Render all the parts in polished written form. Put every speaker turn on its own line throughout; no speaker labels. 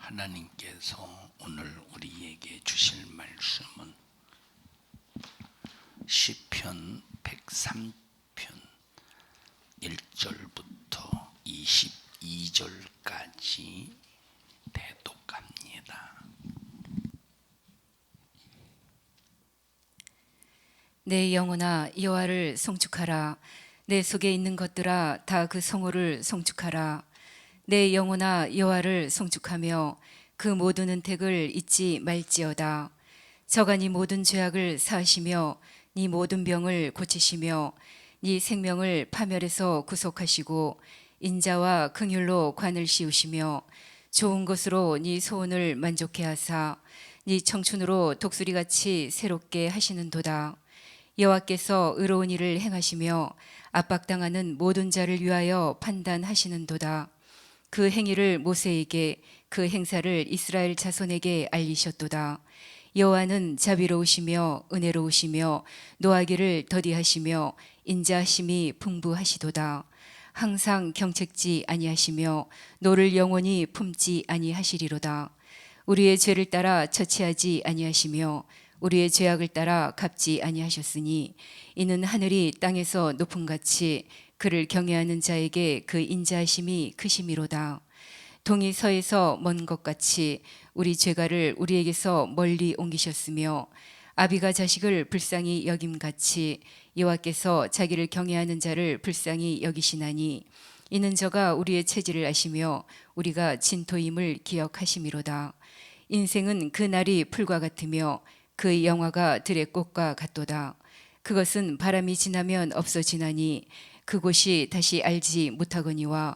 하나님께서 오늘 우리에게 주실 말씀은 시편 103편 1절부터 22절까지 대독합니다.
내 영혼아 여호와를 송축하라. 내 속에 있는 것들아 다 그 성호를 송축하라. 내 영혼아 여호와를 송축하며 그 모든 은택을 잊지 말지어다. 저가 네 모든 죄악을 사하시며 네 모든 병을 고치시며 네 생명을 파멸에서 구속하시고 인자와 긍휼로 관을 씌우시며 좋은 것으로 네 소원을 만족해 하사 네 청춘으로 독수리같이 새롭게 하시는도다. 여호와께서 의로운 일을 행하시며 압박당하는 모든 자를 위하여 판단하시는도다. 그 행위를 모세에게 그 행사를 이스라엘 자손에게 알리셨도다. 여호와는 자비로우시며 은혜로우시며 노하기를 더디하시며 인자하심이 풍부하시도다. 항상 경책지 아니하시며 노를 영원히 품지 아니하시리로다. 우리의 죄를 따라 처치하지 아니하시며 우리의 죄악을 따라 갚지 아니하셨으니 이는 하늘이 땅에서 높음같이 그를 경외하는 자에게 그 인자하심이 크심이로다. 동이 서에서 먼 것 같이 우리 죄가를 우리에게서 멀리 옮기셨으며 아비가 자식을 불쌍히 여김같이 여호와께서 자기를 경외하는 자를 불쌍히 여기시나니 이는 저가 우리의 체질을 아시며 우리가 진토임을 기억하심이로다. 인생은 그 날이 풀과 같으며 그 영화가 들의 꽃과 같도다. 그것은 바람이 지나면 없어지나니 그곳이 다시 알지 못하거니와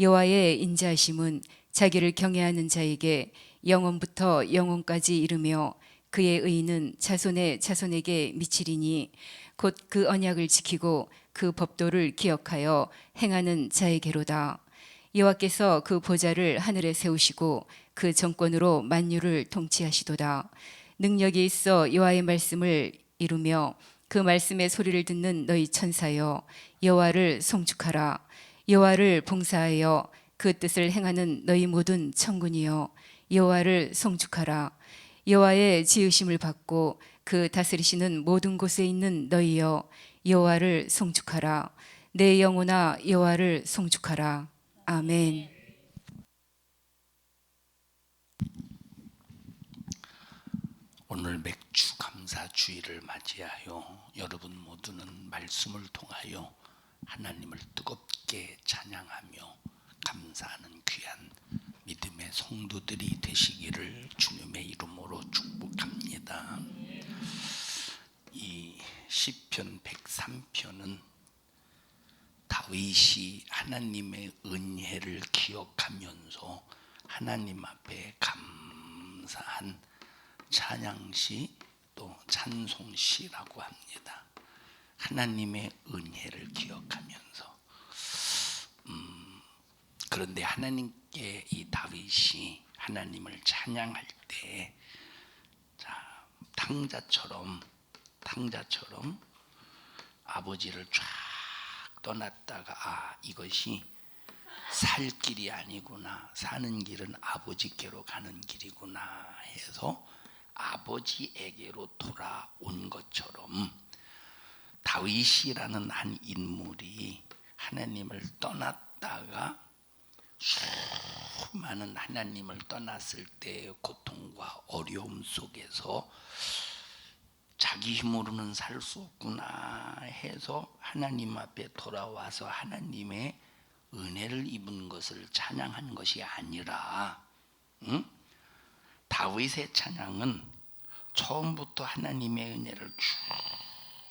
여호와의 인자하심은 자기를 경외하는 자에게 영원부터 영원까지 이르며 그의 의는 자손의 자손에게 미치리니 곧 그 언약을 지키고 그 법도를 기억하여 행하는 자에게로다. 여호와께서 그 보좌를 하늘에 세우시고 그 정권으로 만유를 통치하시도다. 능력이 있어 여호와의 말씀을 이루며 그 말씀의 소리를 듣는 너희 천사여 여호와를 송축하라. 여호와를 봉사하여 그 뜻을 행하는 너희 모든 천군이여 여호와를 송축하라. 여호와의 지으심을 받고 그 다스리시는 모든 곳에 있는 너희여 여호와를 송축하라. 내 영혼아 여호와를 송축하라. 아멘.
오늘 맥주 감사 주일을 맞이하여 여러분 모두는 말씀을 통하여 하나님을 뜨겁게 찬양하며 감사하는 귀한 믿음의 성도들이 되시기를 주님의 이름으로 축복합니다. 이 시편 103편은 다윗이 하나님의 은혜를 기억하면서 하나님 앞에 감사한 찬양시 또 찬송시라고 합니다. 하나님의 은혜를 기억하면서 그런데 하나님께 이 다윗이 하나님을 찬양할 때 탕자처럼 아버지를 쫙 떠났다가 이것이 살 길이 아니구나, 사는 길은 아버지께로 가는 길이구나 해서 아버지에게로 돌아온 것처럼 다윗이라는 한 인물이 하나님을 떠났다가 수많은 하나님을 떠났을 때의 고통과 어려움 속에서 자기 힘으로는 살 수 없구나 해서 하나님 앞에 돌아와서 하나님의 은혜를 입은 것을 찬양한 것이 아니라 다윗의 찬양은 처음부터 하나님의 은혜를 쭉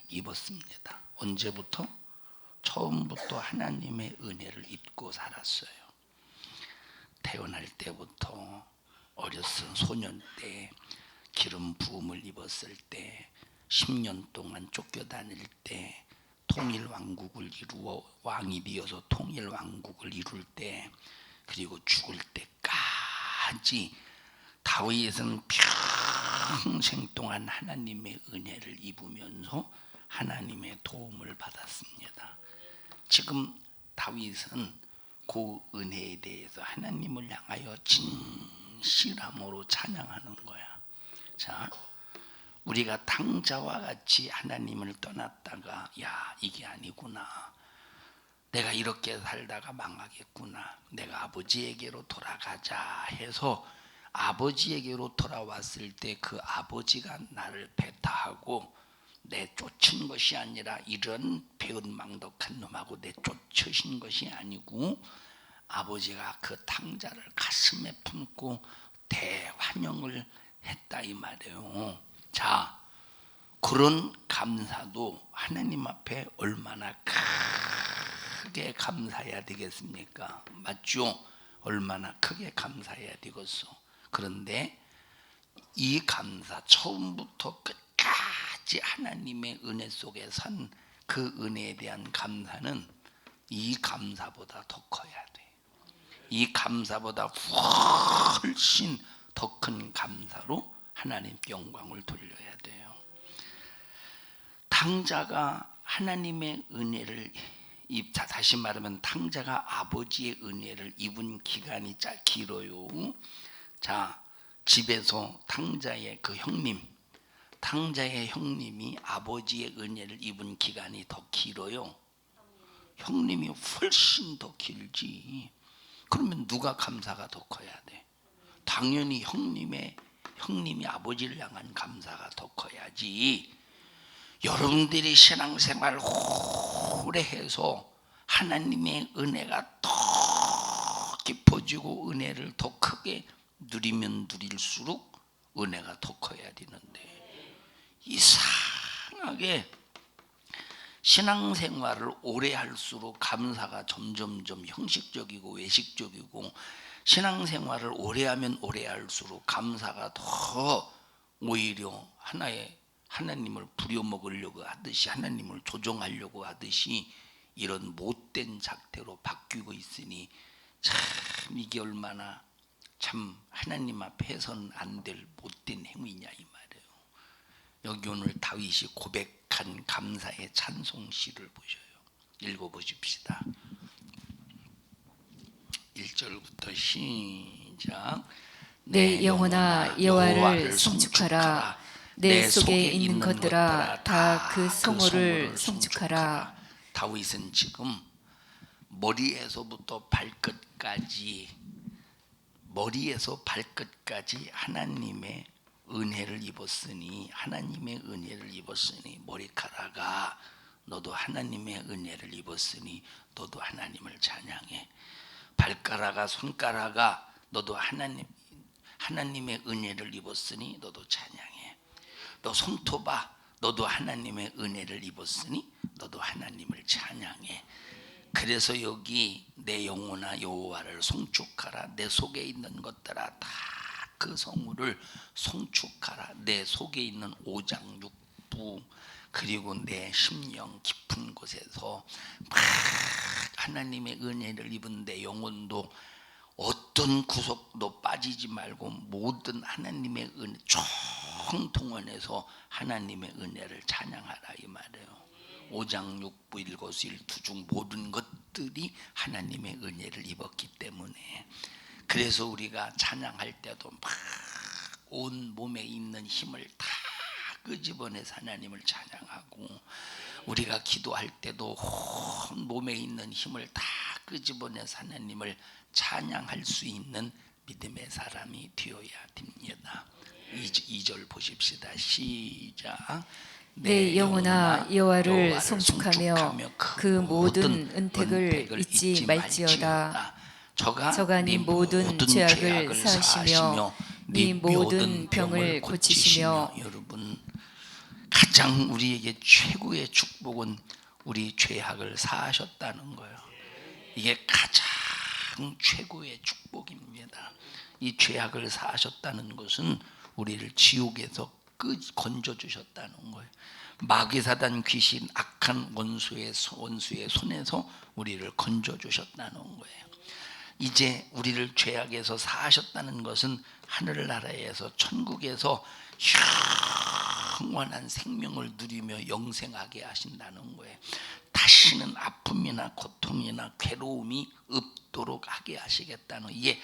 입었습니다. 언제부터? 처음부터 하나님의 은혜를 입고 살았어요. 태어날 때부터 어렸을 소년 때 기름 부음을 입었을 때 10년 동안 쫓겨다닐 때 통일 왕국을 이루어 왕이 되어서 통일 왕국을 이룰 때 그리고 죽을 때까지 다윗은 평생 동안 하나님의 은혜를 입으면서 하나님의 도움을 받았습니다. 지금 다윗은 그 은혜에 대해서 하나님을 향하여 실함으로 찬양하는 거야. 자, 우리가 탕자와 같이 하나님을 떠났다가 야, 이게 아니구나, 내가 이렇게 살다가 망하겠구나, 내가 아버지에게로 돌아가자 해서 아버지에게로 돌아왔을 때 그 아버지가 나를 배타하고 내쫓은 것이 아니라 이런 배은망덕한 놈하고 내쫓으신 것이 아니고 아버지가 그 탕자를 가슴에 품고 대환영을 했다 이 말이에요. 자, 그런 감사도 하나님 앞에 얼마나 크게 감사해야 되겠습니까? 맞죠? 얼마나 크게 감사해야 되겠어. 그런데 이 감사, 처음부터 끝까지 하나님의 은혜 속에 산 그 은혜에 대한 감사는 이 감사보다 더 커야 돼. 이 감사보다 훨씬 더 큰 감사로 하나님께 영광을 돌려야 돼요. 탕자가 하나님의 은혜를 다시 말하면 탕자가 아버지의 은혜를 입은 기간이 길어요. 자, 집에서 탕자의 형님이 아버지의 은혜를 입은 기간이 더 길어요. 형님이 훨씬 더 길지. 그러면 누가 감사가 더 커야 돼? 당연히 형님이 아버지를 향한 감사가 더 커야지. 여러분들이 신앙생활 오래 해서 하나님의 은혜가 더 깊어지고 은혜를 더 크게 누리면 누릴수록 은혜가 더 커야 되는데, 이상하게 신앙생활을 오래 할수록 감사가 점점점 형식적이고 외식적이고, 신앙생활을 오래 하면 오래 할수록 감사가 더 오히려 하나님을 부려먹으려고 하듯이, 하나님을 조종하려고 하듯이 이런 못된 작태로 바뀌고 있으니 참 이게 얼마나 참 하나님 앞에 해서는 안 될 못된 행위냐 이 말이에요. 여기 오늘 다윗이 고백한 감사의 찬송시를 보셔요. 읽어보십시다. 1절부터 시작.
내 영혼아 여호와를 송축하라. 내 속에 있는 것들아 다 그 성호를 송축하라.
다윗은 지금 머리에서 발끝까지 하나님의 은혜를 입었으니, 머리카락아 너도 하나님의 은혜를 입었으니 너도 하나님을 찬양해. 발가락아 손가락아 너도 하나님의 은혜를 입었으니 너도 찬양해. 너 손톱아 너도 하나님의 은혜를 입었으니 너도 하나님을 찬양해. 그래서 여기 내 영혼아 여호와를 송축하라. 내 속에 있는 것들아 다 그 성우를 송축하라. 내 속에 있는 오장육부 그리고 내 심령 깊은 곳에서 막 하나님의 은혜를 입은 내 영혼도 어떤 구석도 빠지지 말고 모든 하나님의 은혜 총동원해서 하나님의 은혜를 찬양하라 이 말이에요. 오장육부 일거수일투 중 모든 것들이 하나님의 은혜를 입었기 때문에, 그래서 우리가 찬양할 때도 막 온 몸에 있는 힘을 다 끄집어내서 하나님을 찬양하고, 우리가 기도할 때도 온 몸에 있는 힘을 다 끄집어내서 하나님을 찬양할 수 있는 믿음의 사람이 되어야 됩니다. 2절 보십시다. 시작.
내 영혼아 여호와를 송축하며 그 모든 은택을 잊지 말지어다. 저가 네 모든 죄악을 사하시며 네 모든 병을 고치시며.
여러분, 가장 우리에게 최고의 축복은 우리 죄악을 사하셨다는 거예요. 이게 가장 최고의 축복입니다. 이 죄악을 사하셨다는 것은 우리를 지옥에서 건져 주셨다는 거예요. 마귀 사단 귀신 악한 원수의 손에서 우리를 건져 주셨다는 거예요. 이제 우리를 죄악에서 사하셨다는 것은 하늘나라에서 천국에서 영원한 생명을 누리며 영생하게 하신다는 거예요. 다시는 아픔이나 고통이나 괴로움이 없도록 하게 하시겠다는, 이게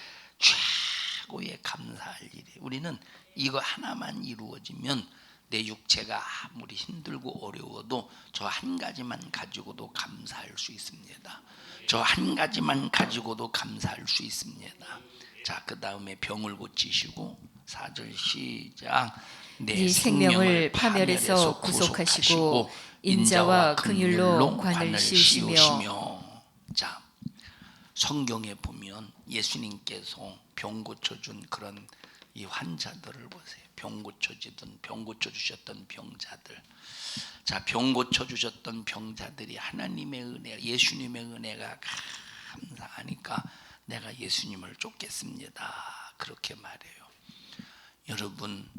최고의 감사할 일이. 우리는 이거 하나만 이루어지면 내 육체가 아무리 힘들고 어려워도 저 한 가지만 가지고도 감사할 수 있습니다. 저 한 가지만 가지고도 감사할 수 있습니다. 자, 그 다음에 병을 고치시고 4절 시작.
네 생명을 파멸해서 구속하시고 인자와 긍휼로 관을 씌우시며.
자, 성경에 보면 예수님께서 병 고쳐준 그런 이 환자들을 보세요. 병 고쳐주셨던 병자들. 자, 병 고쳐주셨던 병자들이 하나님의 은혜, 예수님의 은혜가 감사하니까 내가 예수님을 쫓겠습니다. 그렇게 말해요. 여러분,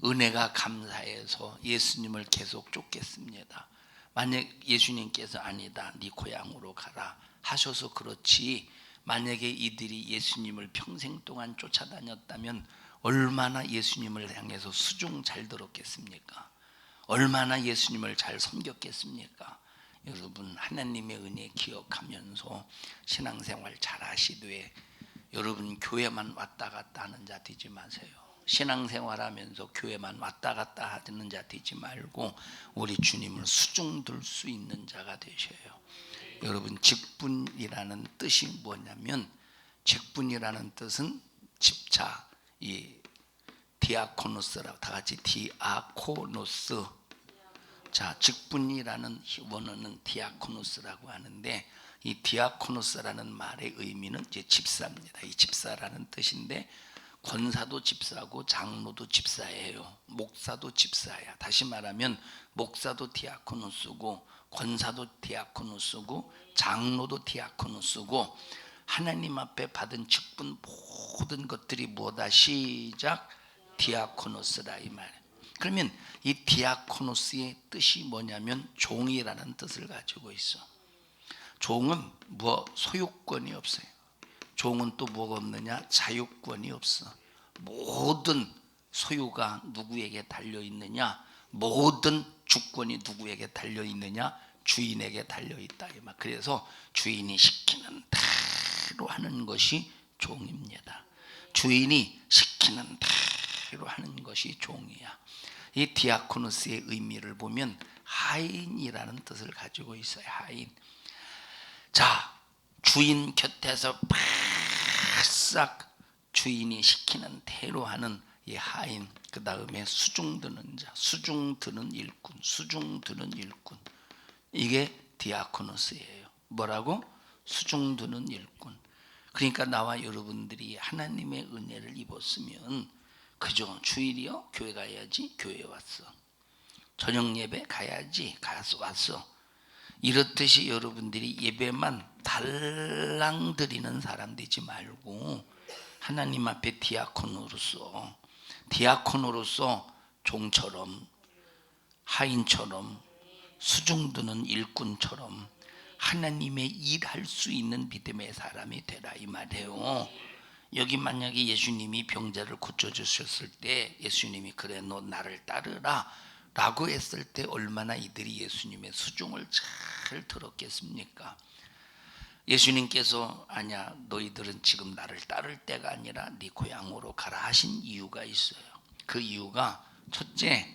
은혜가 감사해서 예수님을 계속 쫓겠습니다. 만약 예수님께서 아니다, 네 고향으로 가라 하셔서 그렇지, 만약에 이들이 예수님을 평생 동안 쫓아다녔다면 얼마나 예수님을 향해서 수종 잘 들었겠습니까? 얼마나 예수님을 잘 섬겼겠습니까? 여러분, 하나님의 은혜 기억하면서 신앙생활 잘 하시되, 여러분 교회만 왔다 갔다 하는 자 되지 마세요. 신앙생활하면서 교회만 왔다 갔다 하는 자 되지 말고 우리 주님을 수종들 수 있는 자가 되셔요. 여러분, 직분이라는 뜻이 뭐냐면, 직분이라는 뜻은 집차, 이 디아코노스라고, 다 같이 디아코노스. 자, 직분이라는 원어는 디아코노스라고 하는데, 이 디아코노스라는 말의 의미는 이제 집사입니다. 이 집사라는 뜻인데, 권사도 집사고 장로도 집사예요. 목사도 집사야. 다시 말하면 목사도 디아코노스고 권사도 디아코노스고 장로도 디아코노스고, 하나님 앞에 받은 직분 모든 것들이 뭐다? 시작. 디아코노스라 이 말. 그러면 이 디아코노스의 뜻이 뭐냐면 종이라는 뜻을 가지고 있어. 종은 뭐 소유권이 없어요. 종은 또 뭐가 없느냐? 자유권이 없어. 모든 소유가 누구에게 달려 있느냐? 모든 주권이 누구에게 달려 있느냐? 주인에게 달려 있다 이 말. 그래서 주인이 시키는 대로 하는 것이 종입니다. 주인이 시키는 대로 하는 것이 종이야. 이 디아코노스의 의미를 보면 하인이라는 뜻을 가지고 있어요. 하인. 자, 주인 곁에서 바싹 주인이 시키는 대로 하는 이 하인. 그 다음에 수중 드는 자, 수중 드는 일꾼, 수중 드는 일꾼. 이게 디아코노스예요. 뭐라고? 수중 드는 일꾼. 그러니까 나와 여러분들이 하나님의 은혜를 입었으면, 그죠? 주일이요? 교회 가야지. 교회 왔어. 저녁 예배 가야지. 가서 왔어. 이렇듯이 여러분들이 예배만 달랑 드리는 사람 되지 말고 하나님 앞에 디아코노로서 종처럼, 하인처럼, 수중드는 일꾼처럼 하나님의 일할 수 있는 믿음의 사람이 되라 이 말이에요. 여기 만약에 예수님이 병자를 고쳐주셨을 때 예수님이 그래 너 나를 따르라 라고 했을 때 얼마나 이들이 예수님의 수종을 잘 들었겠습니까? 예수님께서 아니야, 너희들은 지금 나를 따를 때가 아니라 네 고향으로 가라 하신 이유가 있어요. 그 이유가 첫째,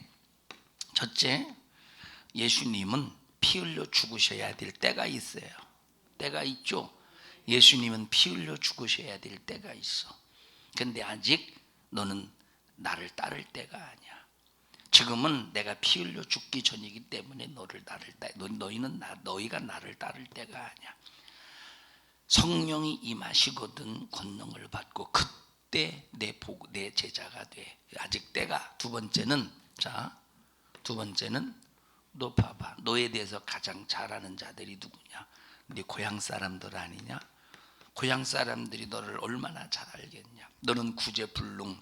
예수님은 피 흘려 죽으셔야 될 때가 있어요. 때가 있죠. 예수님은 피 흘려 죽으셔야 될 때가 있어. 근데 아직 너는 나를 따를 때가 아니야. 지금은 내가 피 흘려 죽기 전이기 때문에 너희가 나를 따를 때가 아니야. 성령이 임하시거든 권능을 받고 그때 내 제자가 돼. 아직 때가. 두 번째는 너 봐봐. 너에 대해서 가장 잘 아는 자들이 누구냐? 네 고향 사람들 아니냐? 고향 사람들이 너를 얼마나 잘 알겠냐? 너는 구제불능,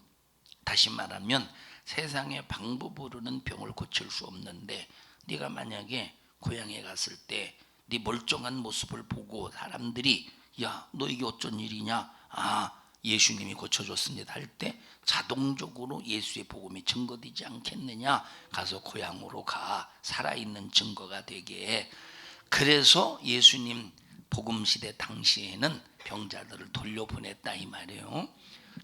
다시 말하면 세상의 방법으로는 병을 고칠 수 없는데, 네가 만약에 고향에 갔을 때 네 멀쩡한 모습을 보고 사람들이 야, 너 이게 어쩐 일이냐? 아, 예수님이 고쳐줬습니다 할 때 자동적으로 예수의 복음이 증거되지 않겠느냐? 가서 고향으로 가. 살아있는 증거가 되게. 그래서 예수님 복음시대 당시에는 병자들을 돌려보냈다 이 말이에요.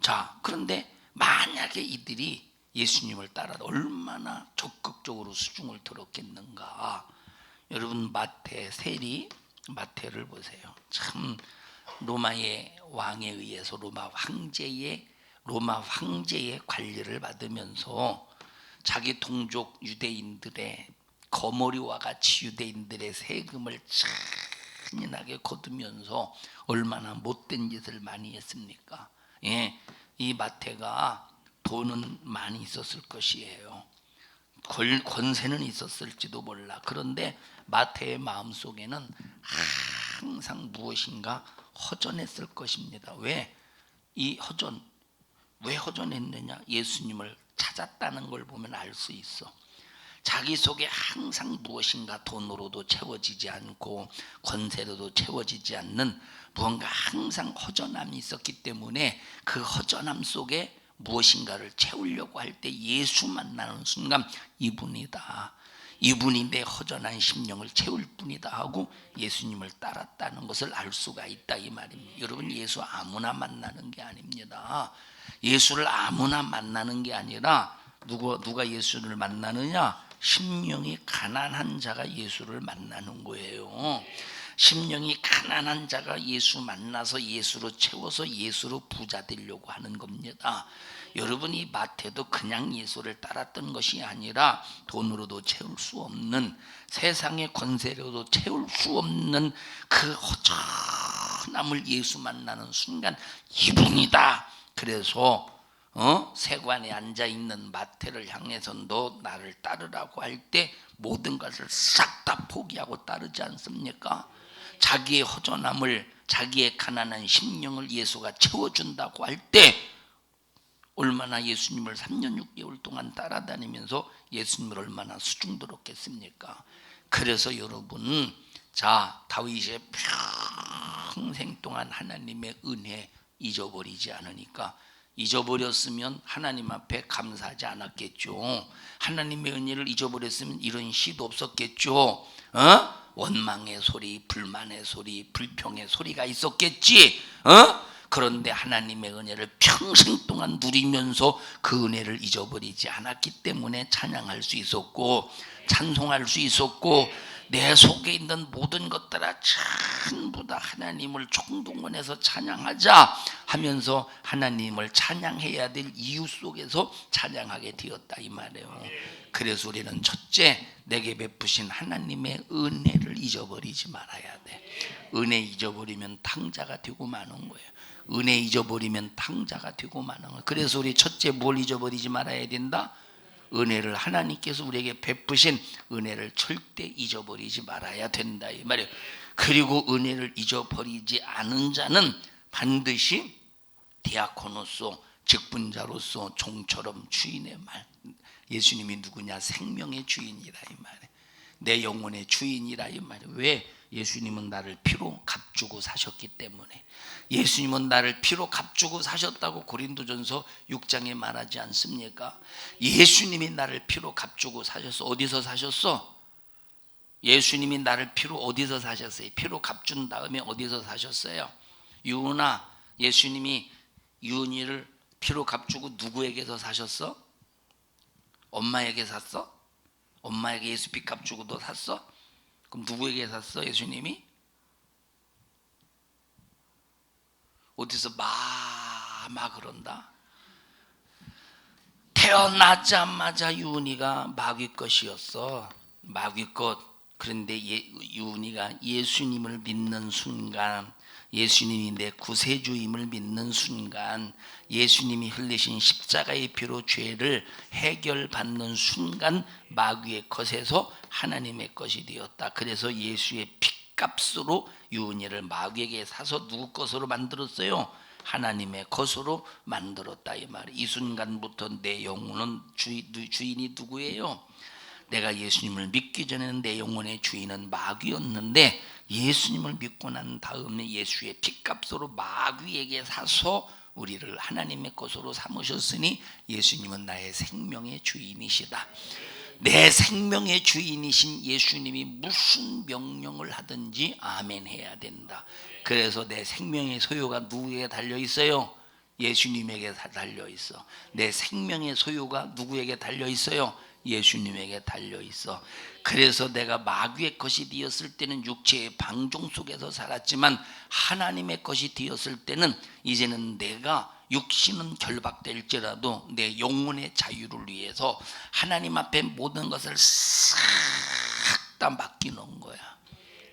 자, 그런데 만약에 이들이 예수님을 따라 얼마나 적극적으로 수중을 들었겠는가. 여러분 마태 세리 마태를 보세요. 참 로마의 왕에 의해서 로마 황제의 관리를 받으면서 자기 동족 유대인들의 거머리와 같이 유대인들의 세금을 잔인하게 거두면서 얼마나 못된 짓을 많이 했습니까? 예, 이 마태가 돈은 많이 있었을 것이에요. 권세는 있었을지도 몰라. 그런데 마태의 마음속에는 항상 무엇인가 허전했을 것입니다. 왜 허전했느냐? 예수님을 찾았다는 걸 보면 알 수 있어. 자기 속에 항상 무엇인가 돈으로도 채워지지 않고 권세로도 채워지지 않는 무언가 항상 허전함이 있었기 때문에 그 허전함 속에 무엇인가를 채우려고 할 때 예수 만나는 순간 이분이다. 이분이 내 허전한 심령을 채울 뿐이다 하고 예수님을 따랐다는 것을 알 수가 있다 이 말입니다. 여러분 예수 아무나 만나는 게 아닙니다. 예수를 아무나 만나는 게 아니라 누가 예수를 만나느냐? 심령이 가난한 자가 예수를 만나는 거예요. 심령이 가난한 자가 예수 만나서 예수로 채워서 예수로 부자 되려고 하는 겁니다. 여러분이 마태도 그냥 예수를 따랐던 것이 아니라 돈으로도 채울 수 없는, 세상의 권세로도 채울 수 없는 그 허전함을 예수 만나는 순간 이분이다. 그래서 세관에 앉아있는 마태를 향해서 너 나를 따르라고 할 때 모든 것을 싹 다 포기하고 따르지 않습니까? 자기의 허전함을, 자기의 가난한 심령을 예수가 채워준다고 할 때 얼마나 예수님을 3년 6개월 동안 따라다니면서 예수님을 얼마나 수중들었겠습니까? 그래서 여러분, 자, 다윗의 평생 동안 하나님의 은혜 잊어버리지 않으니까, 잊어버렸으면 하나님 앞에 감사하지 않았겠죠. 하나님의 은혜를 잊어버렸으면 이런 시도 없었겠죠. 원망의 소리, 불만의 소리, 불평의 소리가 있었겠지. 그런데 하나님의 은혜를 평생 동안 누리면서 그 은혜를 잊어버리지 않았기 때문에 찬양할 수 있었고 찬송할 수 있었고, 내 속에 있는 모든 것들아 전부 다 하나님을 총동원해서 찬양하자 하면서 하나님을 찬양해야 될 이유 속에서 찬양하게 되었다 이 말이에요. 그래서 우리는 첫째, 내게 베푸신 하나님의 은혜를 잊어버리지 말아야 돼. 은혜 잊어버리면 탕자가 되고 마는 거예요. 은혜 잊어버리면 탕자가 되고 마는 거예요. 그래서 우리 첫째 뭘 잊어버리지 말아야 된다? 은혜를, 하나님께서 우리에게 베푸신 은혜를 절대 잊어버리지 말아야 된다 이 말이에요. 그리고 은혜를 잊어버리지 않은 자는 반드시 디아코노소, 직분자로서 종처럼 주인의 말, 예수님이 누구냐? 생명의 주인이라 이 말이에요. 내 영혼의 주인이라 이 말이에요. 왜? 예수님은 나를 피로 값주고 사셨기 때문에. 예수님은 나를 피로 값주고 사셨다고 고린도전서 6장에 말하지 않습니까? 예수님이 나를 피로 값주고 사셨어. 어디서 사셨어? 예수님이 나를 피로 어디서 사셨어요? 피로 값준 다음에 어디서 사셨어요? 유은아, 예수님이 유은이를 피로 값주고 누구에게서 사셨어? 엄마에게 샀어? 엄마에게 예수 피 값주고 너 샀어? 그럼 누구에게 샀어? 예수님이? 어디서 막 그런다? 태어나자마자 유은이가 마귀 것이었어. 마귀 것. 그런데 유은이가 예수님을 믿는 순간, 예수님이 내 구세주임을 믿는 순간, 예수님이 흘리신 십자가의 피로 죄를 해결받는 순간 마귀의 것에서 하나님의 것이 되었다. 그래서 예수의 피값으로 유은이를 마귀에게 사서 누구 것으로 만들었어요? 하나님의 것으로 만들었다 이 말이에요. 이 순간부터 내 영혼은 주인이 누구예요? 내가 예수님을 믿기 전에는 내 영혼의 주인은 마귀였는데 예수님을 믿고 난 다음에 예수의 피값으로 마귀에게 사서 우리를 하나님의 것으로 삼으셨으니 예수님은 나의 생명의 주인이시다. 내 생명의 주인이신 예수님이 무슨 명령을 하든지 아멘 해야 된다. 그래서 내 생명의 소유가 누구에게 달려 있어요? 예수님에게 달려 있어. 내 생명의 소유가 누구에게 달려 있어요? 예수님에게 달려 있어. 그래서 내가 마귀의 것이 되었을 때는 육체의 방종 속에서 살았지만 하나님의 것이 되었을 때는 이제는 내가 육신은 결박될지라도 내 영혼의 자유를 위해서 하나님 앞에 모든 것을 싹 다 맡기는 거야.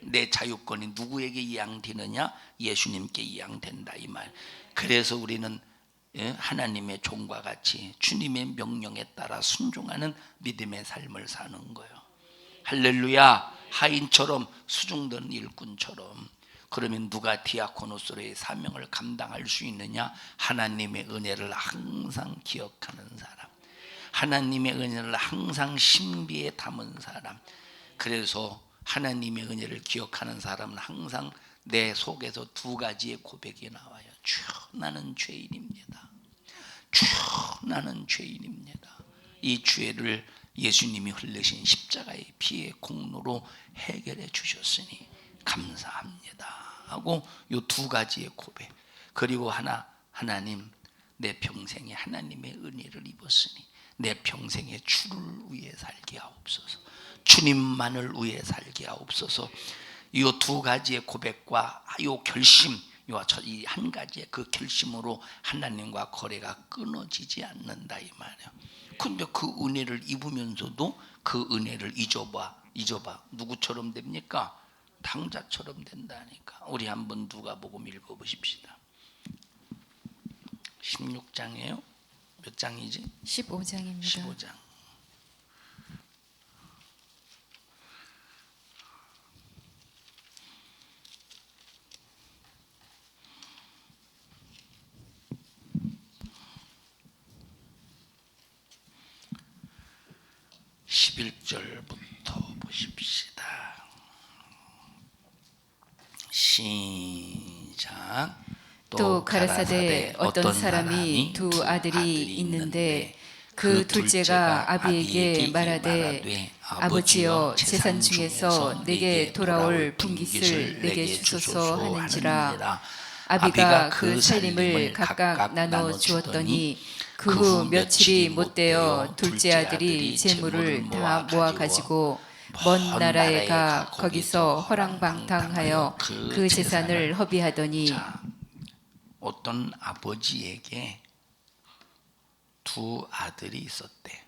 내 자유권이 누구에게 이양되느냐? 예수님께 이양된다 이 말. 그래서 우리는 하나님의 종과 같이 주님의 명령에 따라 순종하는 믿음의 삶을 사는 거예요. 할렐루야. 하인처럼 수중된 일꾼처럼. 그러면 누가 디아코노스로의 사명을 감당할 수 있느냐? 하나님의 은혜를 항상 기억하는 사람, 하나님의 은혜를 항상 신비에 담은 사람. 그래서 하나님의 은혜를 기억하는 사람은 항상 내 속에서 두 가지의 고백이 나와요. 주여 나는 죄인입니다. 주여 나는 죄인입니다. 이 죄를 예수님이 흘리신 십자가의 피의 공로로 해결해 주셨으니 감사합니다 하고 이 두 가지의 고백. 그리고 하나님 내 평생에 하나님의 은혜를 입었으니 내 평생에 주를 위해 살게 하옵소서. 주님만을 위해 살게 하옵소서. 이 두 가지의 고백과 이 결심, 이 한 가지의 그 결심으로 하나님과 거래가 끊어지지 않는다 이 말이에요. 근데 그 은혜를 입으면서도 그 은혜를 잊어봐. 누구처럼 됩니까? 당자처럼 된다니까. 우리 한번 누가복음 읽어보십시다. 16장이에요. 몇 장이지?
15장입니다.
15장. 11절부터 보십시다. 시작.
또 가라사대 어떤 사람이 두 아들이 있는데 그 둘째가 아비에게 말하되 아버지여 재산 중에서 내게 돌아올 분깃을 내게 주소서 하는지라. 아비가 그 살림을 각각 나눠 주었더니 그 후 며칠이 못되어 둘째 아들이 재물을 다 모아 가지고 먼 나라에 가 거기서 허랑방탕하여 그 재산을 허비하더니.
자, 어떤 아버지에게 두 아들이 있었대.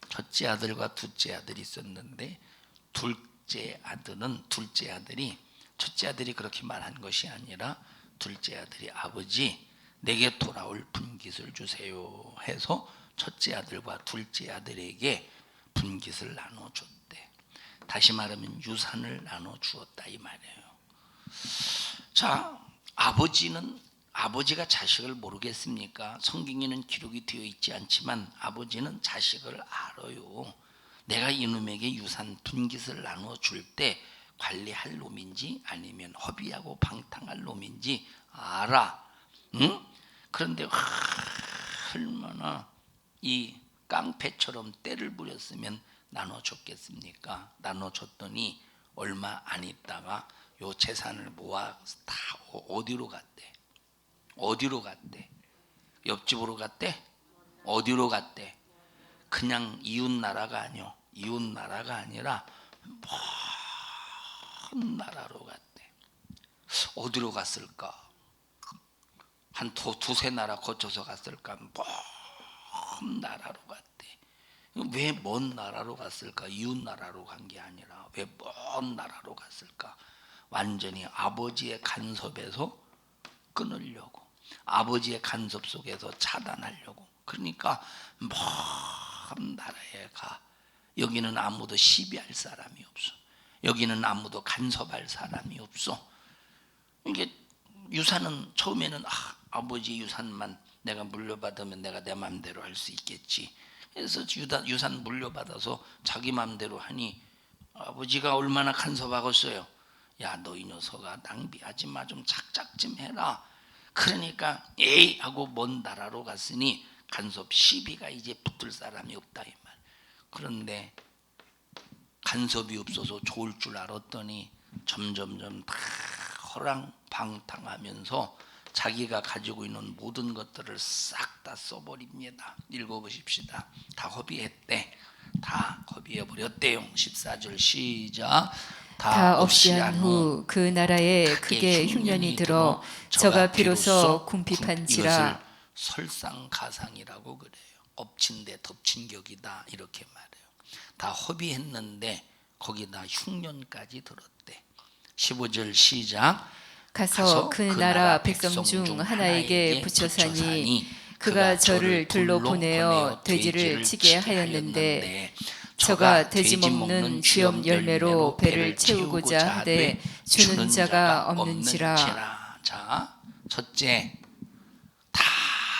첫째 아들과 둘째 아들이 있었는데 둘째 아들이 첫째 아들이 그렇게 말한 것이 아니라 둘째 아들이 아버지 내게 돌아올 분깃을 주세요 해서 첫째 아들과 둘째 아들에게 분깃을 나눠줬대. 다시 말하면 유산을 나눠주었다 이 말이에요. 자, 아버지가 자식을 모르겠습니까? 성경에는 기록이 되어 있지 않지만 아버지는 자식을 알아요. 내가 이놈에게 유산 분깃을 나눠줄 때 관리할 놈인지 아니면 허비하고 방탕할 놈인지 알아. 응? 그런데 얼마나 이 깡패처럼 때를 부렸으면 나눠줬겠습니까? 나눠줬더니 얼마 안 있다가 요 재산을 모아 다 어디로 갔대? 옆집으로 갔대? 어디로 갔대? 그냥 이웃 나라가 아니라 먼 나라로 갔대. 어디로 갔을까? 한 두세 나라 거쳐서 갔을까? 먼 나라로 갔대. 왜 먼 나라로 갔을까? 이웃 나라로 간 게 아니라 왜 먼 나라로 갔을까? 완전히 아버지의 간섭에서 끊으려고, 아버지의 간섭 속에서 차단하려고. 그러니까 먼 나라에 가. 여기는 아무도 시비할 사람이 없어. 여기는 아무도 간섭할 사람이 없어. 이게 유산은 처음에는 아버지 유산만 내가 물려받으면 내가 내 마음대로 할 수 있겠지. 그래서 유산 물려받아서 자기 마음대로 하니 아버지가 얼마나 간섭하겠어요. 야, 너 이 녀석아 낭비하지 마, 좀 작작 좀 해라. 그러니까 에이 하고 먼 나라로 갔으니 간섭 시비가 이제 붙을 사람이 없다 이 말. 그런데 간섭이 없어서 좋을 줄 알았더니 점점점 다 허랑방탕하면서 자기가 가지고 있는 모든 것들을 싹 다 써버립니다. 읽어보십시다. 다 허비했대. 다 허비해버렸대요. 14절 시작.
다 없이 한 후 그 나라에 크게 흉년이 들어 저가 비로소 궁핍한지라.
이것을 설상가상이라고 그래요. 엎친 데 덮친 격이다 이렇게 말해요. 다 허비했는데 거기다 흉년까지 들었대. 15절 시작.
가서 그 나라 백성 중 하나에게 붙여사니 그가 저를 들로 보내어 돼지를 치게 하였는데 저가 돼지 먹는 쥐염 열매로 배를 채우고자 하되 주는 자가 없는지라.
자, 첫째, 다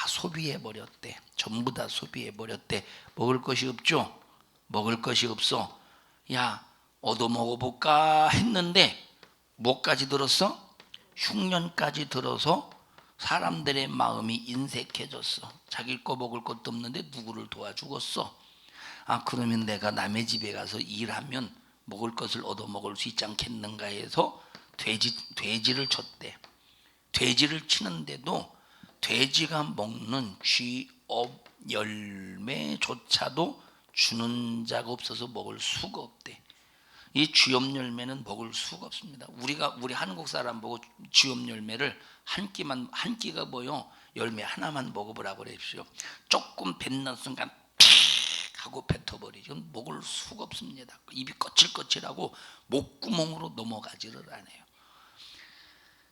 소비해 버렸대. 전부 다 소비해 버렸대. 먹을 것이 없죠. 먹을 것이 없어. 야, 얻어 먹어볼까 했는데 뭐까지 들었어? 흉년까지 들어서 사람들의 마음이 인색해졌어. 자기 거 먹을 것도 없는데 누구를 도와주겠어? 아, 그러면 내가 남의 집에 가서 일하면 먹을 것을 얻어 먹을 수 있지 않겠는가 해서 돼지를 쳤대. 돼지를 치는데도 돼지가 먹는 쥐업 열매조차도 주는 자가 없어서 먹을 수가 없대. 이 쥐업 열매는 먹을 수가 없습니다. 우리 한국 사람 보고 쥐업 열매를 한 끼가 뭐요? 열매 하나만 먹어보라고 그러십시오. 조금 뱉는 순간 픽 하고 뱉어버리죠. 먹을 수가 없습니다. 입이 거칠거칠하고 목구멍으로 넘어가지를 않아요.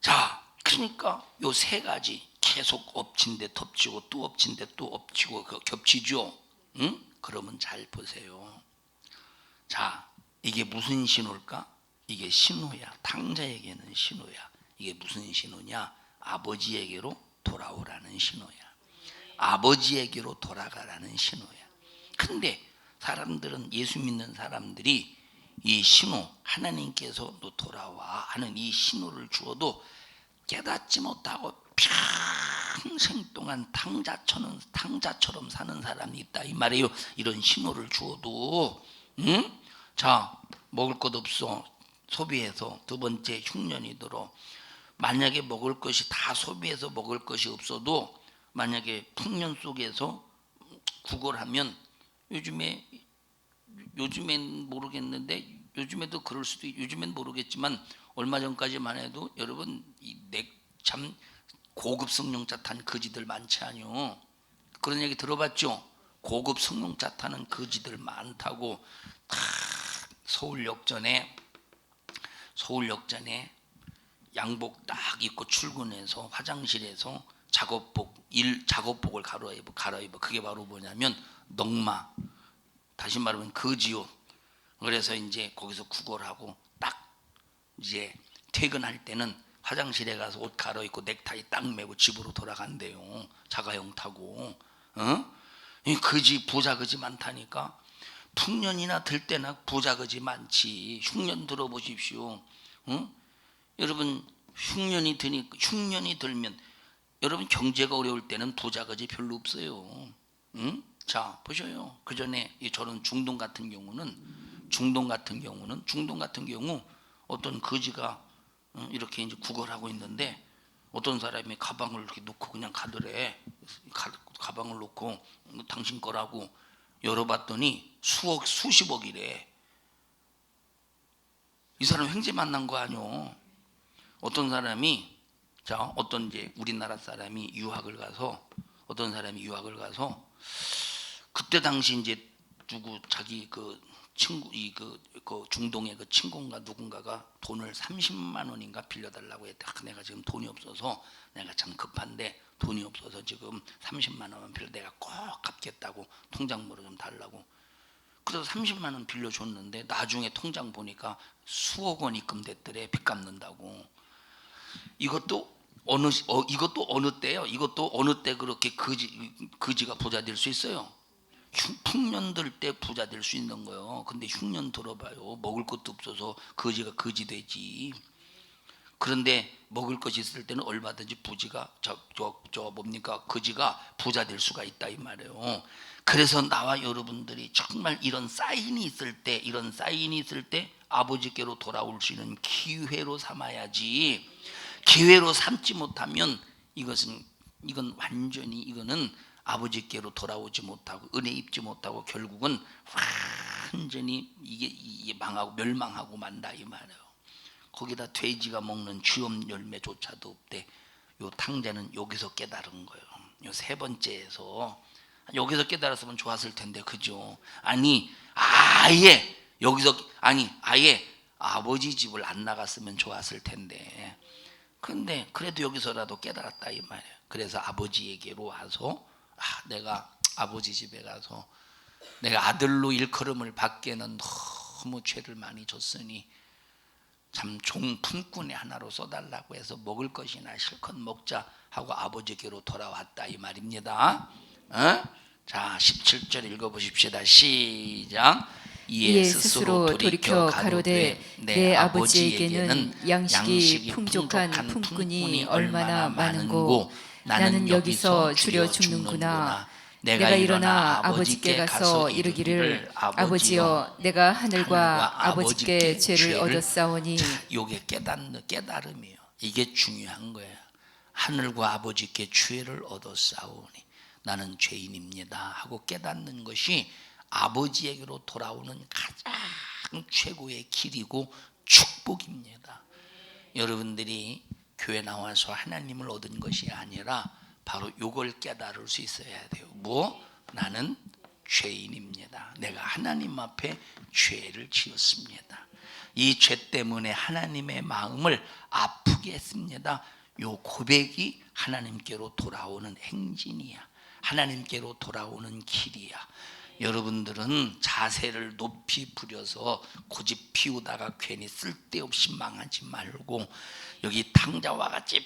자, 그러니까 요 세 가지 계속 엎친 데 덮치고 또 엎친 데 또 엎치고 겹치죠. 응? 그러면 잘 보세요. 자, 이게 무슨 신호일까? 이게 신호야. 당자에게는 신호야. 이게 무슨 신호냐? 아버지에게로 돌아오라는 신호야. 아버지에게로 돌아가라는 신호야. 근데 사람들은, 예수 믿는 사람들이 이 신호, 하나님께서 너 돌아와 하는 이 신호를 주어도 깨닫지 못하고 평생 동안 탕자처럼 사는 사람이 있다 이 말이에요. 이런 신호를 주어도. 응? 자, 먹을 것 없어. 소비해서. 두 번째, 흉년이 들어. 만약에 먹을 것이 다 소비해서 먹을 것이 없어도 만약에 풍년 속에서 구걸하면, 요즘엔 모르겠는데, 요즘에도 그럴 수도 요즘엔 모르겠지만 얼마 전까지만 해도 여러분 참 고급 승용차 탄 거지들 많지 않요? 그런 얘기 들어봤죠? 고급 승용차 타는 거지들 많다고. 다 서울역전에 양복 딱 입고 출근해서 화장실에서 작업복을 갈아입어. 그게 바로 뭐냐면 넉마, 다시 말하면 거지옷. 그래서 이제 거기서 구걸하고 딱 이제 퇴근할 때는 화장실에 가서 옷 갈아입고 넥타이 딱 매고 집으로 돌아간대요. 자가용 타고. 이 거지, 부자 거지 많다니까. 풍년이나 들 때나 부자 거지 많지. 흉년 들어보십시오. 여러분, 흉년이 들면 여러분 경제가 어려울 때는 부자 거지 별로 없어요. 자, 보셔요. 그 전에 저런 중동 같은 경우 어떤 거지가 이렇게 이제 구걸하고 있는데 어떤 사람이 가방을 이렇게 놓고 그냥 가더래. 가방을 놓고 당신 거라고 열어봤더니 수십억이래. 이 사람 횡재 만난 거 아니오? 어떤 사람이, 어떤 이제 우리나라 사람이 유학을 가서 그때 당시 이제 자기 그 친구, 그 중동의 그 친구인가 누군가가 돈을 30만 원인가 빌려달라고 했대. 내가 지금 돈이 없어서, 내가 참 급한데 돈이 없어서 지금 30만 원만 빌려, 내가 꼭 갚겠다고 통장번호 좀 달라고. 그래서 30만 원 빌려줬는데 나중에 통장 보니까 수억 원 입금됐더래. 빚 갚는다고. 이것도 어느 때요? 이것도 어느 때 그렇게 거지가 부자 될 수 있어요? 풍년 들 때 부자 될 수 있는 거예요. 근데 흉년 들어봐요. 먹을 것도 없어서 거지가 거지 되지. 그런데 먹을 것이 있을 때는 얼마든지 거지가 부자 될 수가 있다 이 말이에요. 그래서 나와 여러분들이 정말 이런 사인이 있을 때 아버지께로 돌아올 수 있는 기회로 삼아야지. 기회로 삼지 못하면 이건 완전히 이거는 아버지께로 돌아오지 못하고 은혜 입지 못하고 결국은 완전히 이게 망하고 멸망하고 만다 이 말이에요. 거기다 돼지가 먹는 주염 열매조차도 없대. 요 탕자는 여기서 깨달은 거예요. 요 세 번째에서 여기서 깨달았으면 좋았을 텐데, 그죠? 아니 아예 아버지 집을 안 나갔으면 좋았을 텐데, 근데 그래도 여기서라도 깨달았다 이 말이에요. 그래서 아버지에게로 와서 내가 아버지 집에 가서 내가 아들로 일컬음을 받기에는 너무 죄를 많이 졌으니 참 종 품꾼의 하나로 써달라고 해서 먹을 것이나 실컷 먹자 하고 아버지께로 돌아왔다 이 말입니다. 자 17절 읽어보십시다. 시작.
이에 스스로 돌이켜 가로되 내 아버지에게는 양식이 풍족한 품꾼이 얼마나 많은고 나는 여기서 줄여 죽는구나. 내가 일어나 아버지께 가서 이르기를 아버지여 내가 하늘과 아버지께 죄를 얻었사오니.
이게 깨달음이에요. 이게 중요한 거예요. 하늘과 아버지께 죄를 얻었사오니 나는 죄인입니다 하고 깨닫는 것이 아버지에게로 돌아오는 가장 최고의 길이고 축복입니다. 여러분들이 교회 나와서 하나님을 얻은 것이 아니라 바로 이걸 깨달을 수 있어야 돼요. 나는 죄인입니다. 내가 하나님 앞에 죄를 지었습니다. 이 죄 때문에 하나님의 마음을 아프게 했습니다. 요 고백이 하나님께로 돌아오는 행진이야. 하나님께로 돌아오는 길이야. 여러분들은 자세를 높이 부려서 고집 피우다가 괜히 쓸데없이 망하지 말고 여기 탕자와 같이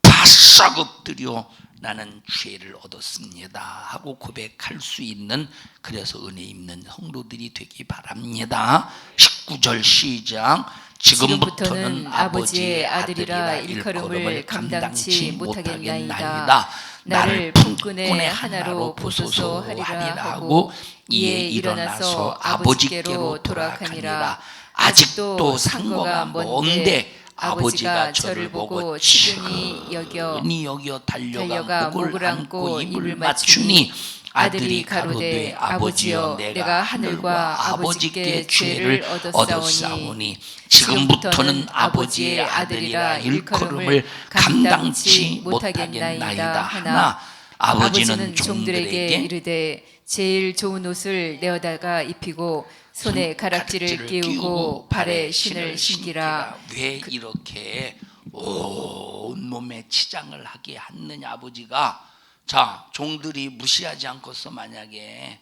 바싹 엎드려 나는 죄를 얻었습니다 하고 고백할 수 있는, 그래서 은혜 있는 성도들이 되기 바랍니다. 19절 시작. 지금부터는 아버지의 아들이라 일컬음을 감당치 못하겠나이다. 나를 품꾼의 하나로 보소서 하리라 하고 이에 일어나서 아버지께로 돌아가니라. 아직도 상거가 먼데 아버지가 저를 보고 치근히 여겨 달려가 목을 안고 입을 맞추니 아들이 가로되 아버지여 내가 하늘과 아버지께 죄를 얻었사오니 지금부터는 아버지의 아들이라 일컬음을 감당치 못하겠나이다 하나 아버지는 종들에게
이르되 제일 좋은 옷을 내어다가 입히고 손에 가락지를 끼우고 발에 신을 신기라.
왜 이렇게 온몸에 치장을 하게 하느냐 아버지가. 자, 종들이 무시하지 않겠어. 만약에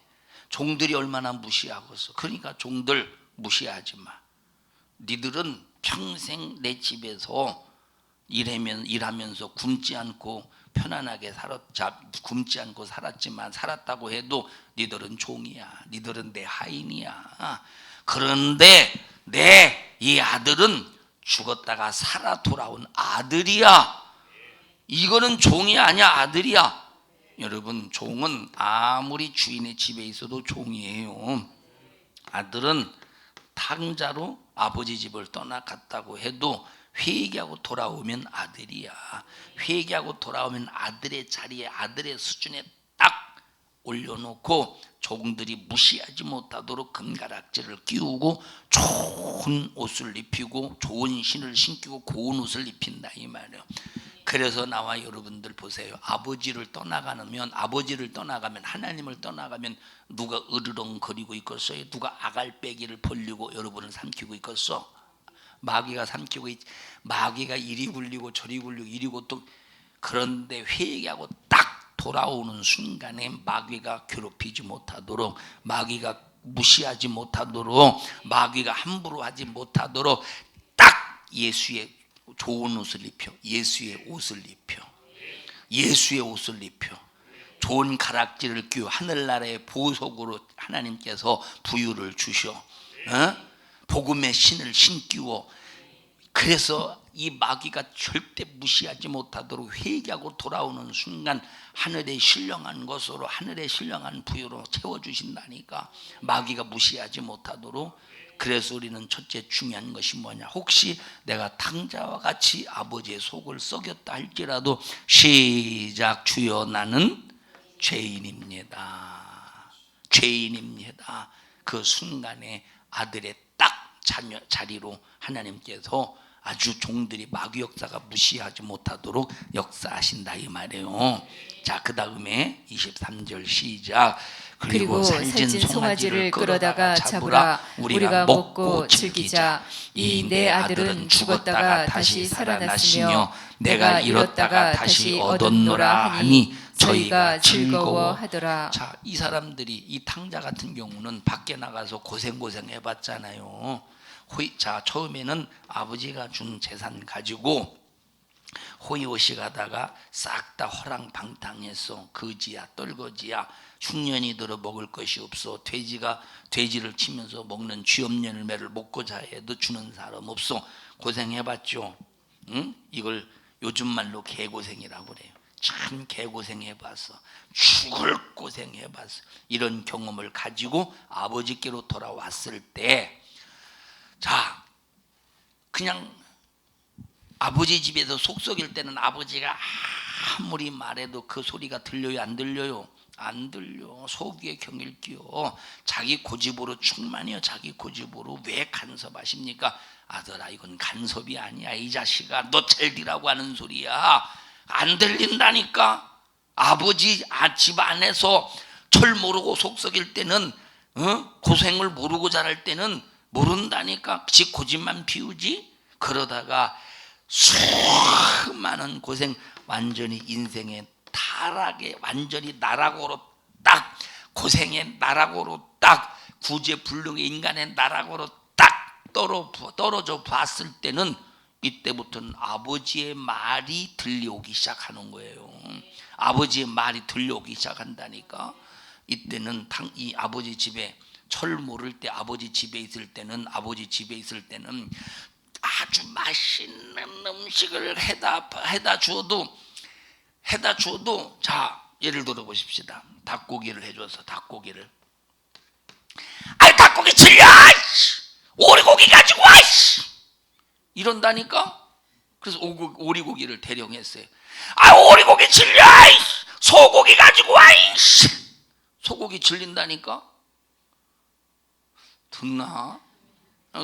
종들이 얼마나 무시하겠어. 그러니까 종들 무시하지 마. 니들은 평생 내 집에서 일하면서 굶지 않고 편안하게 굶지 않고 살았지만 살았다고 해도 니들은 종이야. 니들은 내 하인이야. 그런데 내 이 아들은 죽었다가 살아 돌아온 아들이야. 이거는 종이 아니야, 아들이야. 여러분, 종은 아무리 주인의 집에 있어도 종이에요. 아들은 탕자로 아버지 집을 떠나갔다고 해도 회개하고 돌아오면 아들이야. 회개하고 돌아오면 아들의 자리에, 아들의 수준에 딱 올려놓고 종들이 무시하지 못하도록 금가락지를 끼우고 좋은 옷을 입히고 좋은 신을 신기고 고운 옷을 입힌다 이 말이에요. 그래서 나와 여러분들 보세요. 아버지를 떠나가면 하나님을 떠나가면 누가 으르렁거리고 있겠어요? 누가 아갈배기를 벌리고 여러분을 삼키고 있겠어? 마귀가 삼키고 마귀가 이리 굴리고 저리 굴리고 이리고 또. 그런데 회개하고 딱 돌아오는 순간에 마귀가 괴롭히지 못하도록, 마귀가 무시하지 못하도록, 마귀가 함부로 하지 못하도록 딱 예수의 좋은 옷을 입혀. 예수의 옷을 입혀. 예수의 옷을 입혀. 좋은 가락지를 끼워 하늘나라의 보석으로 하나님께서 부유를 주셔. 복음의 신을 신기워. 그래서 이 마귀가 절대 무시하지 못하도록 회개하고 돌아오는 순간 하늘에 신령한 것으로, 하늘에 신령한 부유로 채워주신다니까. 마귀가 무시하지 못하도록. 그래서 우리는 첫째 중요한 것이 뭐냐, 혹시 내가 탕자와 같이 아버지의 속을 썩였다 할지라도 시작, 주여 나는 죄인입니다. 죄인입니다. 그 순간에 아들의 딱 자리로 하나님께서 아주 종들이 마귀 역사가 무시하지 못하도록 역사하신다 이 말이에요. 자, 그 다음에 23절 시작.
그리고 살찐 송아지를 끌어다가 잡으라. 우리가 먹고 즐기자. 이 내 아들은 죽었다가 다시 살아났으며 내가 잃었다가 다시 얻었노라 하니 저희가 즐거워하더라.
자, 이 사람들이, 이 탕자 같은 경우는 밖에 나가서 고생 해봤잖아요. 자, 처음에는 아버지가 준 재산 가지고 호의호식 하다가 싹 다 허랑방탕해서 거지야 떨거지야, 흉년이 들어 먹을 것이 없어, 돼지를 치면서 먹는 쥐없는 열매를 먹고자 해도 주는 사람 없어. 고생해봤죠. 응? 이걸 요즘 말로 개고생이라고 그래요. 참 개고생해봤어. 죽을 고생해봤어. 이런 경험을 가지고 아버지께로 돌아왔을 때, 자, 그냥 아버지 집에서 속 썩일 때는 아버지가 아무리 말해도 그 소리가 들려요, 안 들려요? 안 들려. 속에 경일 끼어. 자기 고집으로 충만해요. 자기 고집으로. 왜 간섭하십니까? 아들아, 이건 간섭이 아니야. 이 자식아, 너 젤디라고 하는 소리야. 안 들린다니까. 아버지 집 안에서 철 모르고 속 썩일 때는, 고생을 모르고 자랄 때는 모른다니까. 지 고집만 피우지. 그러다가 수많은 고생, 완전히 인생의 타락에, 완전히 나락으로 딱, 고생의 나락으로 딱, 구제불능의 인간의 나락으로 딱 떨어져 봤을 때는, 이때부터는 아버지의 말이 들려오기 시작하는 거예요. 아버지의 말이 들려오기 시작한다니까. 이때는 이 아버지 집에, 철 모를 때 아버지 집에 있을 때는 아주 맛있는 음식을 해다 주어도, 자, 예를 들어 보십시다. 닭고기를 해줘서, 닭고기를, 아이 닭고기 질려, 오리고기 가지고 와, 이런다니까. 그래서 오리고기를 대령했어요. 아, 오리고기 질려, 소고기 가지고 와, 소고기 질린다니까. 듣나?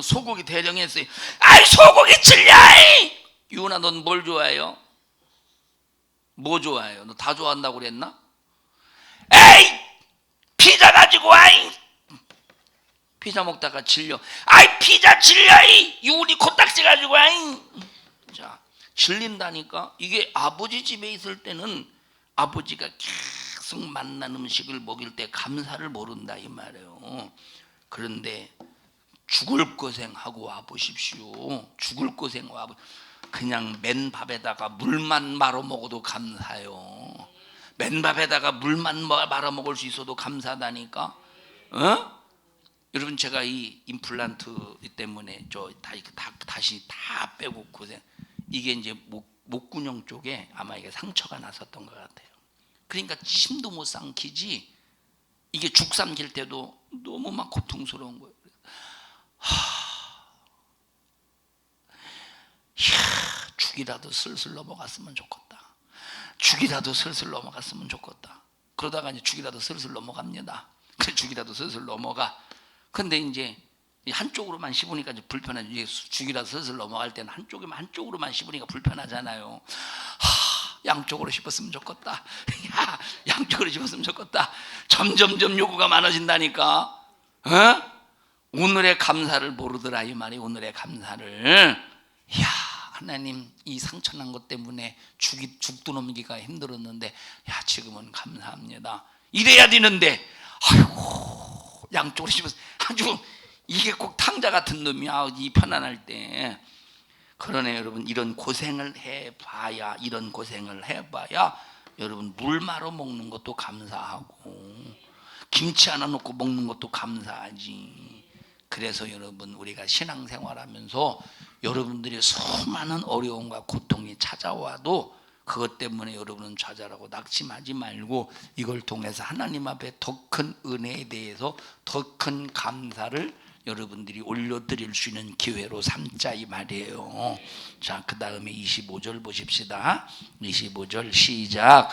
소고기 대령했어요. 아이, 소고기 질려. 유은아, 넌 뭘 좋아해요? 뭐 좋아해요? 너 다 좋아한다고 그랬나? 에이, 피자 가지고 와. 피자 먹다가 질려. 아이, 피자 질려. 유은이 코딱지 가지고 와. 자, 질린다니까. 이게 아버지 집에 있을 때는 아버지가 계속 맛난 음식을 먹일 때 감사를 모른다 이 말이에요. 그런데 죽을 고생하고 와보십시오. 죽을 고생하고 그냥 맨밥에다가 물만 말아 먹어도 감사해요. 맨밥에다가 물만 말아 먹을 수 있어도 감사하다니까. 여러분, 제가 이 임플란트 때문에 다시 다 빼고 고생, 이게 이제 목구녕 쪽에 아마 이게 상처가 났었던 것 같아요. 그러니까 침도 못 삼키지. 이게 죽 삼킬 때도 너무 막 고통스러운 거예요. 죽이라도 슬슬 넘어갔으면 좋겠다. 죽이라도 슬슬 넘어갔으면 좋겠다. 그러다가 이제 죽이라도 슬슬 넘어갑니다. 그래, 죽이라도 슬슬 넘어가. 근데 이제 한쪽으로만 씹으니까 이제 불편하죠. 이제 죽이라도 슬슬 넘어갈 때는 한쪽으로만 씹으니까 불편하잖아요. 양쪽으로 씹었으면 좋겠다. 양쪽으로 씹었으면 좋겠다. 점점점 요구가 많아진다니까. 오늘의 감사를 모르더라 이 말이. 오늘의 감사를. 하나님, 이 상처난 것 때문에 죽도 넘기가 힘들었는데, 지금은 감사합니다. 이래야 되는데, 아이고, 양쪽으로 씹어서 아주, 이게 꼭 탕자 같은 놈이야. 이 편안할 때. 그러네 여러분. 이런 고생을 해봐야, 여러분, 물 말아 먹는 것도 감사하고, 김치 하나 넣고 먹는 것도 감사하지. 그래서 여러분, 우리가 신앙생활하면서 여러분들이 수많은 어려움과 고통이 찾아와도 그것 때문에 여러분은 좌절하고 낙심하지 말고, 이걸 통해서 하나님 앞에 더 큰 은혜에 대해서 더 큰 감사를 여러분들이 올려드릴 수 있는 기회로 삼자 이 말이에요. 자, 그 다음에 25절 보십시다. 25절 시작.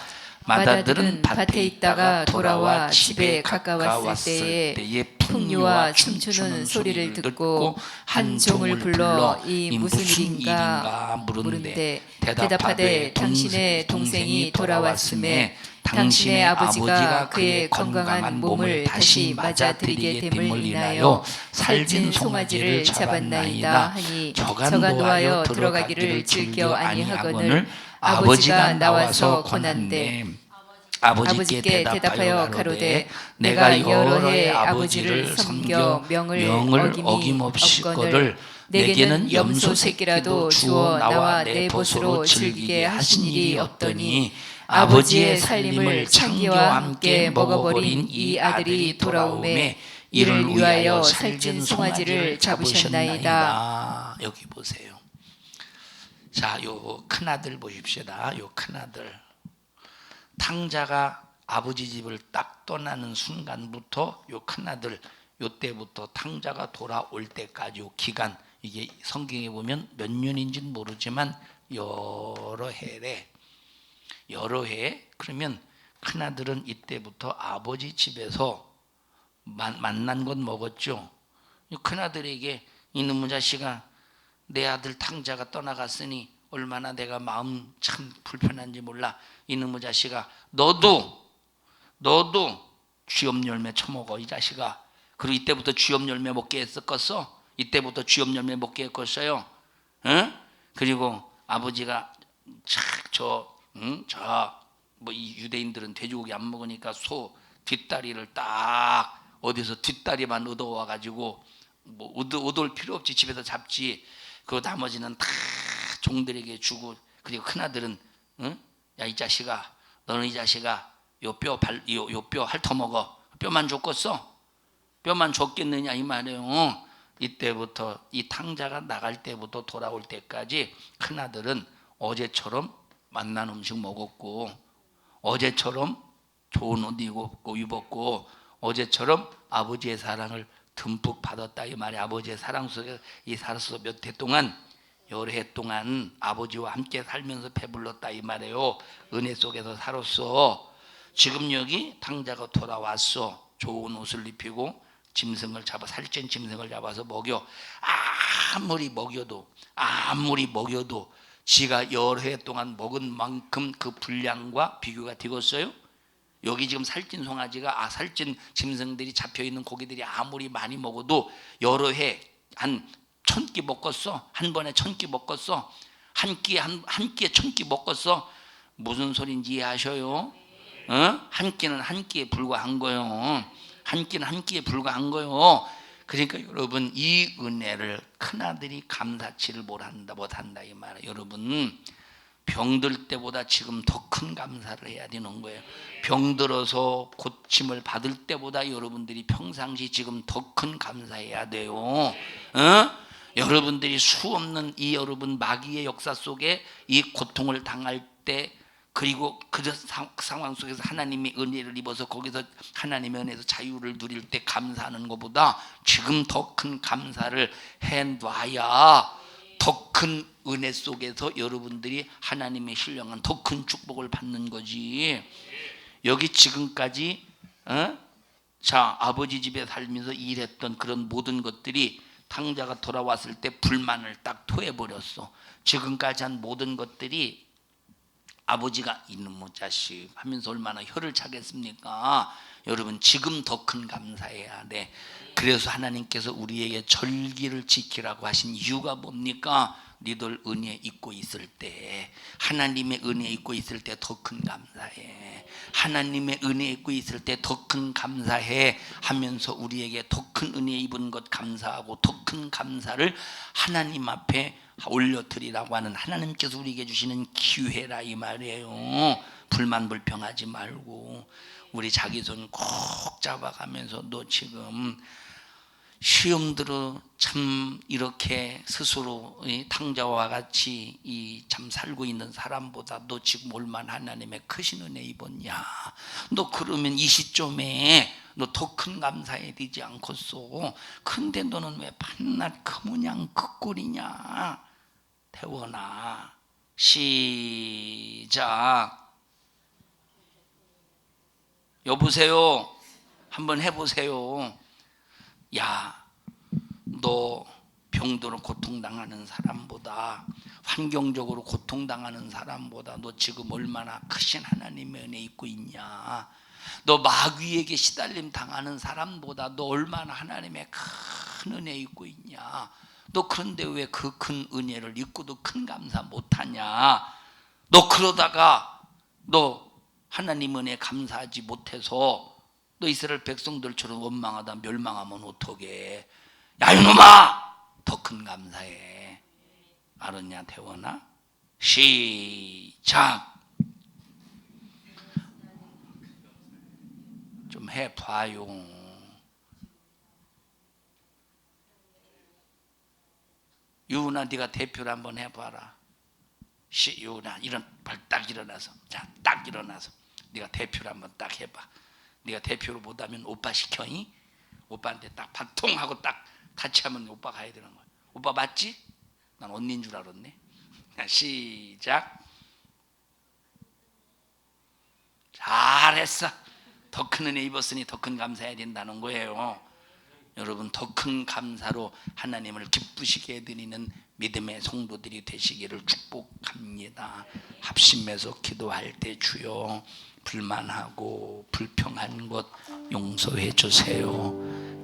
마다들은 밭에 있다가 돌아와 집에 가까웠을 때에 풍류와 춤추는 소리를 듣고 한 종을 불러 이 무슨 일인가 물은데 대답하되 당신의 동생이 돌아왔음에 당신의 아버지가 그의 건강한 몸을 다시 맞아들이게 됨을 인하여 살진 송아지를 잡았나이다 하니 저가 노하여 들어가기를 즐겨 아니하거늘 아버지가 나와서 권한대 아버지께 대답하여 가로되 내가 여러 해 아버지를 섬겨 명을 어김없이거늘 내게는 염소 새끼라도 주어 나와 내 벗으로 즐기게 하신 일이 없더니 아버지의 살림을 창기와 함께 먹어버린 이 아들이 돌아오매 이를 위하여 살찐 송아지를 잡으셨나이다. 여기 보세요. 자, 요 큰아들 보십시다. 요 큰아들 탕자가 아버지 집을 딱 떠나는 순간부터 요 큰아들 요때부터 탕자가 돌아올 때까지 요 기간, 이게 성경에 보면 몇 년인지는 모르지만 여러 해래. 여러 해. 그러면 큰아들은 이때부터 아버지 집에서 만난 건 먹었죠. 큰아들에게 이놈의 자식아, 내 아들 탕자가 떠나갔으니 얼마나 내가 마음 참 불편한지 몰라. 이놈의 자식아, 너도 쥐업 열매 처먹어, 이 자식아. 그리고 이때부터 쥐업 열매 먹게 했었겠어. 이때부터 쥐업 열매 먹게 했겠어요. 응? 그리고 아버지가 이 유대인들은 돼지고기 안 먹으니까 소 뒷다리를 딱 어디서 뒷다리만 얻어와 가지고 뭐 얻어올 필요 없지, 집에서 잡지. 그 나머지는 다 종들에게 주고. 그리고 큰아들은 응? 야, 이 자식아, 너는 이 자식아 요 뼈 핥아먹어. 뼈만 줬겠어? 뼈만 줬겠느냐 이 말이에요. 이때부터 이 탕자가 나갈 때부터 돌아올 때까지 큰아들은 어제처럼 맛난 음식 먹었고, 어제처럼 좋은 옷 입었고, 어제처럼 아버지의 사랑을 듬뿍 받았다 이 말이에요. 아버지의 사랑 속에 이 살아서 몇 해 동안, 여러 해 동안 아버지와 함께 살면서 배불렀다 이 말이에요. 은혜 속에서 살았어. 지금 여기 탕자가 돌아왔어. 좋은 옷을 입히고 짐승을 잡아, 살찐 짐승을 잡아서 먹여. 아무리 먹여도 지가 여러 해 동안 먹은 만큼 그 분량과 비교가 되겠어요? 여기 지금 살찐 송아지가, 살찐 짐승들이 잡혀있는 고기들이 아무리 많이 먹어도 여러 해 한 1000끼 먹었어. 한 번에 1000끼 먹었어. 한 끼에 1000끼 먹었어. 무슨 소린지 이해하셔요? 한 끼는 한 끼에 불과한 거요. 한 끼는 한 끼에 불과한 거요. 그러니까 여러분, 이 은혜를 큰아들이 감사치를 못한다 이 말이에요. 여러분, 병들 때보다 지금 더 큰 감사를 해야 되는 거예요. 병들어서 고침을 받을 때보다 여러분들이 평상시 지금 더 큰 감사해야 돼요. 여러분들이 수없는 이 여러분 마귀의 역사 속에 이 고통을 당할 때, 그리고 그 상황 속에서 하나님의 은혜를 입어서 거기서 하나님의 은혜에서 자유를 누릴 때 감사하는 것보다 지금 더 큰 감사를 해놔야 더 큰 은혜 속에서 여러분들이 하나님의 신령한 더 큰 축복을 받는 거지. 여기 지금까지 아버지 집에 살면서 일했던 그런 모든 것들이 탕자가 돌아왔을 때 불만을 딱 토해버렸어. 지금까지 한 모든 것들이 아버지가 이놈의 자식 하면서 얼마나 혀를 차겠습니까? 여러분, 지금 더 큰 감사해야 돼. 그래서 하나님께서 우리에게 절기를 지키라고 하신 이유가 뭡니까? 너희들 은혜 입고 있을 때, 하나님의 은혜 입고 있을 때 더 큰 감사해. 하나님의 은혜 입고 있을 때 더 큰 감사해 하면서 우리에게 더 큰 은혜 입은 것 감사하고 더 큰 감사를 하나님 앞에 올려드리라고 하는 하나님께서 우리에게 주시는 기회라 이 말이에요. 불만불평하지 말고 우리 자기 손 꼭 잡아가면서 너 지금 시험들어 참 이렇게 스스로 탕자와 같이 이 참 살고 있는 사람보다 너 지금 얼마나 하나님의 크신 은혜 입었냐. 너 그러면 이 시점에 너 더 큰 감사해야 되지 않겠소. 근데 너는 왜 밤낮 그 모양 그 꼴이냐. 태원아, 시작. 여보세요. 한번 해보세요. 야, 너 병들어 고통당하는 사람보다, 환경적으로 고통당하는 사람보다 너 지금 얼마나 크신 하나님의 은혜 입고 있냐. 너 마귀에게 시달림 당하는 사람보다 너 얼마나 하나님의 큰 은혜 입고 있냐. 너 그런데 왜 그 큰 은혜를 입고도 큰 감사 못하냐. 너 그러다가 너 하나님 은혜 감사하지 못해서 너 이스라엘 백성들처럼 원망하다 멸망하면 어떡해. 야 이놈아, 더 큰 감사해. 알았냐 태원아? 시작. 좀 해봐요. 유은아, 네가 대표를 한번 해봐라. 유은아, 딱 일어나서. 자, 딱 일어나서 네가 대표를 한번 딱 해봐. 네가 대표를 못하면 오빠 시켜이? 오빠한테 딱 박통하고 딱 같이 하면 오빠 가야 되는 거야. 오빠 맞지? 난 언니인 줄 알았네. 자, 시작. 잘했어. 더 큰 은혜 입었으니 더 큰 감사해야 된다는 거예요. 여러분, 더 큰 감사로 하나님을 기쁘시게 해드리는 믿음의 성도들이 되시기를 축복합니다. 합심해서 기도할 때 주여 불만하고 불평한 것 용서해 주세요.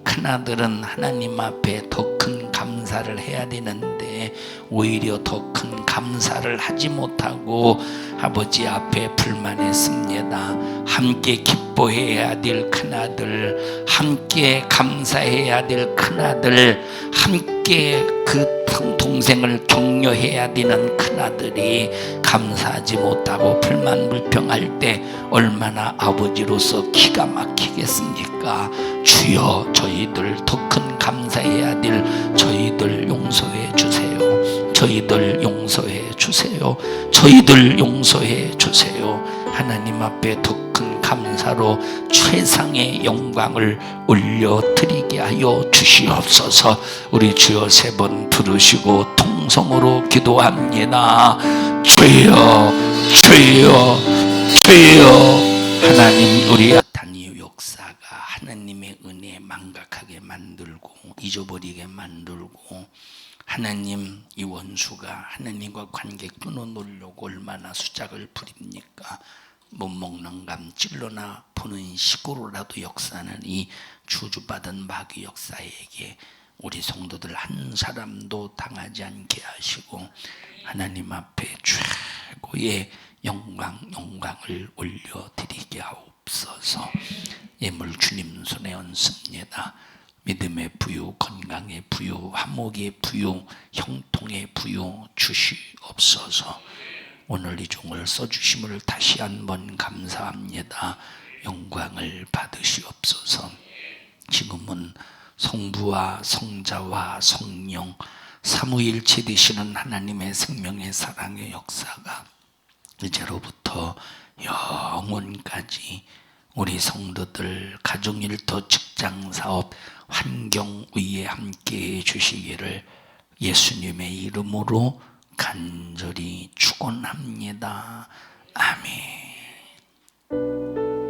큰아들은 하나님 앞에 더 큰 감사를 해야 되는데 오히려 더 큰 감사를 하지 못하고 아버지 앞에 불만했습니다. 함께 기뻐해야 될 큰아들, 함께 감사해야 될 큰아들, 함께 그 동생을 격려해야 되는 큰아들이 감사하지 못하고 불만 불평할 때 얼마나 아버지로서 기가 막히겠습니까? 주여, 저희들 더 큰 감사해야 될 저희들 용서해 주세요. 저희들 용서해 주세요. 저희들 용서해 주세요. 하나님 앞에 더 큰 감사로 최상의 영광을 올려드리게 하여 주시옵소서. 우리 주여 세 번 부르시고 통성으로 기도합니다. 주여, 주여, 주여. 하나님, 우리 다니엘 역사가 하나님의 은혜 망각하게 만들고 잊어버리게 만들고, 하나님, 이 원수가 하나님과 관계 끊어놓으려고 얼마나 수작을 부립니까? 못 먹는 감 찔러나 보는 식으로라도 역사는 이 주주받은 마귀 역사에게 우리 성도들 한 사람도 당하지 않게 하시고 하나님 앞에 최고의 영광을 올려드리게 하옵소서. 예물 주님 손에 얹습니다. 믿음의 부유, 건강의 부유, 화목의 부유, 형통의 부유 주시옵소서. 오늘 이 종을 써주심을 다시 한번 감사합니다. 영광을 받으시옵소서. 지금은 성부와 성자와 성령 삼위일체 되시는 하나님의 생명의 사랑의 역사가 이제로부터 영원까지 우리 성도들 가정일터 직장사업 환경 위에 함께해 주시기를 예수님의 이름으로 간절히 축원합니다. 아멘.